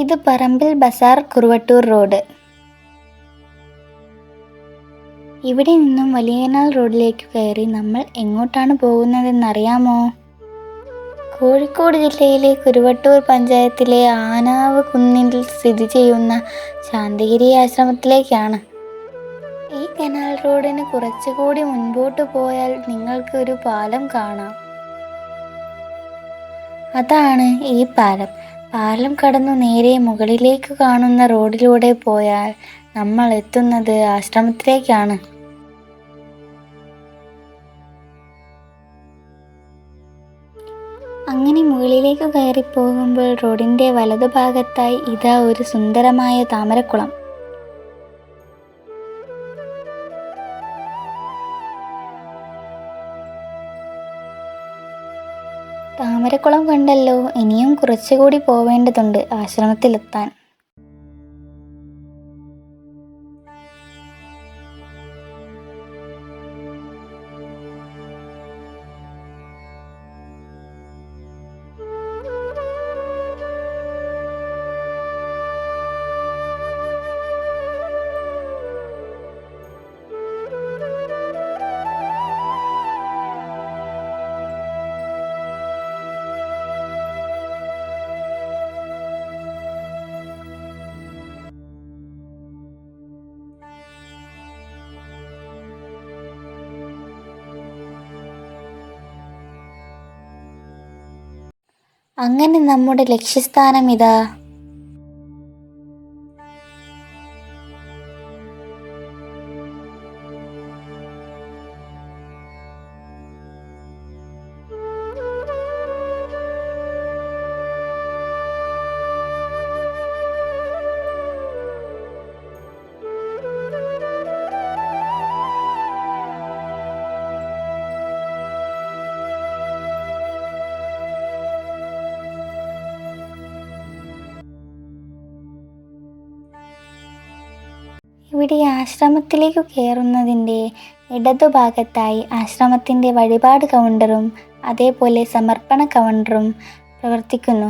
ഇത് പറമ്പിൽ ബസാർ കുറുവട്ടൂർ റോഡ്. ഇവിടെ നിന്നും വലിയനാൽ റോഡിലേക്ക് കയറി നമ്മൾ എങ്ങോട്ടാണ് പോകുന്നതെന്നറിയാമോ? കോഴിക്കോട് ജില്ലയിലെ കുറുവട്ടൂർ പഞ്ചായത്തിലെ ആനാവ് കുന്നിൽ സ്ഥിതി ചെയ്യുന്ന ശാന്തിഗിരി ആശ്രമത്തിലേക്കാണ്. ഈ കനാൽ റോഡിന് കുറച്ചുകൂടി മുൻപോട്ട് പോയാൽ നിങ്ങൾക്ക് ഒരു പാലം കാണാം. അതാണ് ഈ പാലം. പാലം കടന്നു നേരെ മുകളിലേക്ക് കാണുന്ന റോഡിലൂടെ പോയാൽ നമ്മൾ എത്തുന്നത് ആശ്രമത്തിലേക്കാണ്. അങ്ങനെ മുകളിലേക്ക് കയറി പോകുമ്പോൾ റോഡിൻ്റെ വലതുഭാഗത്തായി ഇതാ ഒരു സുന്ദരമായ താമരക്കുളം. താമരക്കുളം കണ്ടല്ലോ, ഇനിയും കുറച്ചുകൂടി പോവേണ്ടതുണ്ട് ആശ്രമത്തിലെത്താൻ. അങ്ങനെ നമ്മുടെ ലക്ഷ്യസ്ഥാനം ഇതാ. ഇവിടെ ആശ്രമത്തിലേക്ക് കയറുന്നതിൻ്റെ ഇടതുഭാഗത്തായി ആശ്രമത്തിൻ്റെ വഴിപാട് കൗണ്ടറും അതേപോലെ സമർപ്പണ കൗണ്ടറും പ്രവർത്തിക്കുന്നു.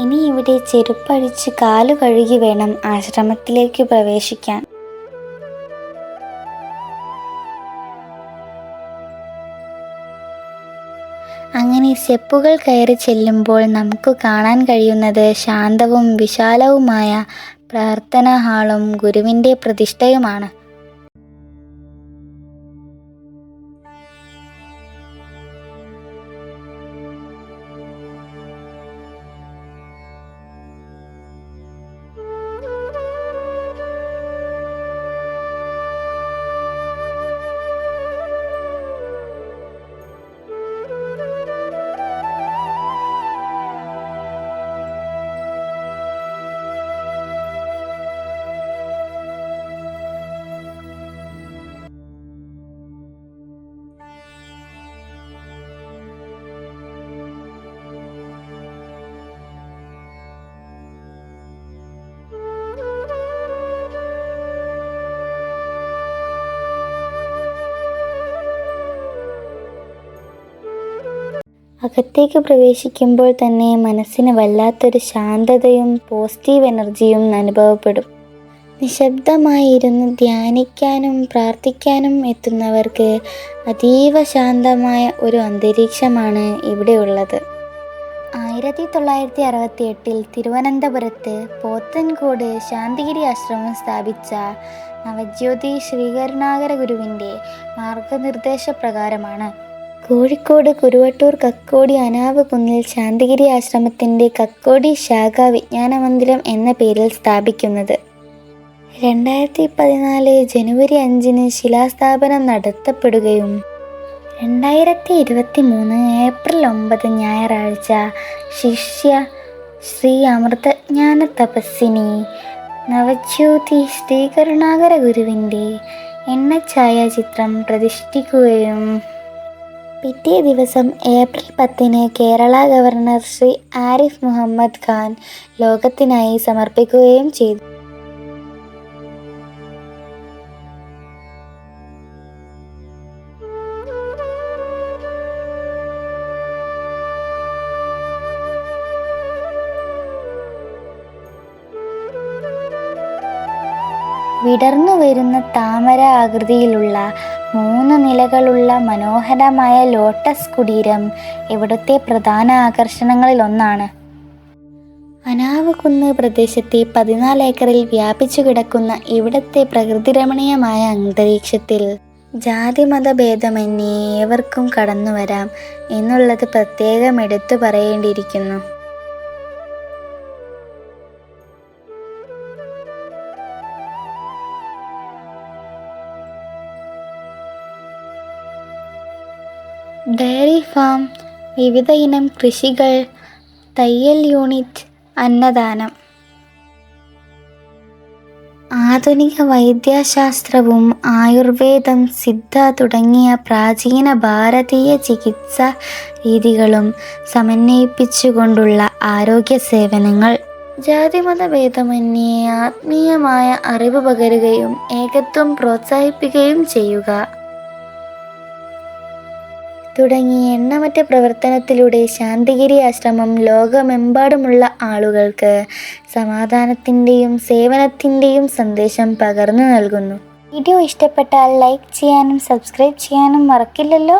ഇനി ഇവിടെ ചെരുപ്പഴിച്ച് കാലു കഴുകി വേണം ആശ്രമത്തിലേക്ക് പ്രവേശിക്കാൻ. അങ്ങനെ സ്റ്റെപ്പുകൾ കയറി ചെല്ലുമ്പോൾ നമുക്ക് കാണാൻ കഴിയുന്നത് ശാന്തവും വിശാലവുമായ പ്രാർത്ഥനാ ഹാളും ഗുരുവിൻ്റെ പ്രതിഷ്ഠയുമാണ്. അകത്തേക്ക് പ്രവേശിക്കുമ്പോൾ തന്നെ മനസ്സിന് വല്ലാത്തൊരു ശാന്തതയും പോസിറ്റീവ് എനർജിയും അനുഭവപ്പെടും. നിശബ്ദമായി ഇരുന്ന് ധ്യാനിക്കാനും പ്രാർത്ഥിക്കാനും എത്തുന്നവർക്ക് അതീവ ശാന്തമായ ഒരു അന്തരീക്ഷമാണ് ഇവിടെയുള്ളത്. 1968 തിരുവനന്തപുരത്ത് പോത്തൻകോട് ശാന്തിഗിരി ആശ്രമം സ്ഥാപിച്ച നവജ്യോതി ശ്രീകരുണാകര ഗുരുവിൻ്റെ മാർഗനിർദ്ദേശപ്രകാരമാണ് കോഴിക്കോട് കുറുവട്ടൂർ കക്കോടി അനാവ് കുന്നിൽ ശാന്തിഗിരി ആശ്രമത്തിൻ്റെ കക്കോടി ശാഖ വിജ്ഞാന മന്ദിരം എന്ന പേരിൽ സ്ഥാപിക്കുന്നത്. 2014 ജനുവരി 5 ശിലാസ്ഥാപനം നടത്തപ്പെടുകയും 2023 ഏപ്രിൽ 9 ഞായറാഴ്ച ശിഷ്യ ശ്രീ അമൃതജ്ഞാന തപസ്സിനി നവജ്യോതി ശ്രീകരുണാകര ഗുരുവിൻ്റെ എണ്ണഛായാചിത്രം പ്രതിഷ്ഠിക്കുകയും പിറ്റേ ദിവസം ഏപ്രിൽ 10 കേരള ഗവർണർ ശ്രീ ആരിഫ് മുഹമ്മദ് ഖാൻ ലോകത്തിനായി സമർപ്പിക്കുകയും ചെയ്തു. വിടർന്നു വരുന്ന താമര ആകൃതിയിലുള്ള 3 നിലകളുള്ള മനോഹരമായ ലോട്ടസ് കുടീരം ഇവിടുത്തെ പ്രധാന ആകർഷണങ്ങളിലൊന്നാണ്. അനാവ് കുന്ന് പ്രദേശത്തെ 14 ഏക്കറിൽ വ്യാപിച്ചു കിടക്കുന്ന ഇവിടത്തെ പ്രകൃതിരമണീയമായ അന്തരീക്ഷത്തിൽ ജാതിമത ഭേദമന്യേ ഏവർക്കും കടന്നു വരാം എന്നുള്ളത് പ്രത്യേകം എടുത്തു പറയേണ്ടിയിരിക്കുന്നു. ഡയറി ഫാം, വിവിധ ഇനം കൃഷികൾ, തയ്യൽ യൂണിറ്റ്, അന്നദാനം. ആധുനിക വൈദ്യശാസ്ത്രവും ആയുർവേദം, സിദ്ധ തുടങ്ങിയ പ്രാചീന ഭാരതീയ ചികിത്സാ രീതികളും സമന്വയിപ്പിച്ചുകൊണ്ടുള്ള ആരോഗ്യ സേവനങ്ങൾ. ജാതിമത ഭേദമന്യേ ആത്മീയമായ അറിവ് പകരുകയും ഏകത്വം പ്രോത്സാഹിപ്പിക്കുകയും ചെയ്യുക തുടങ്ങിയ എണ്ണമറ്റ പ്രവർത്തനത്തിലൂടെ ശാന്തിഗിരി ആശ്രമം ലോകമെമ്പാടുമുള്ള ആളുകൾക്ക് സമാധാനത്തിൻ്റെയും സേവനത്തിൻ്റെയും സന്ദേശം പകർന്നു നൽകുന്നു. വീഡിയോ ഇഷ്ടപ്പെട്ടാൽ ലൈക്ക് ചെയ്യാനും സബ്സ്ക്രൈബ് ചെയ്യാനും മറക്കില്ലല്ലോ.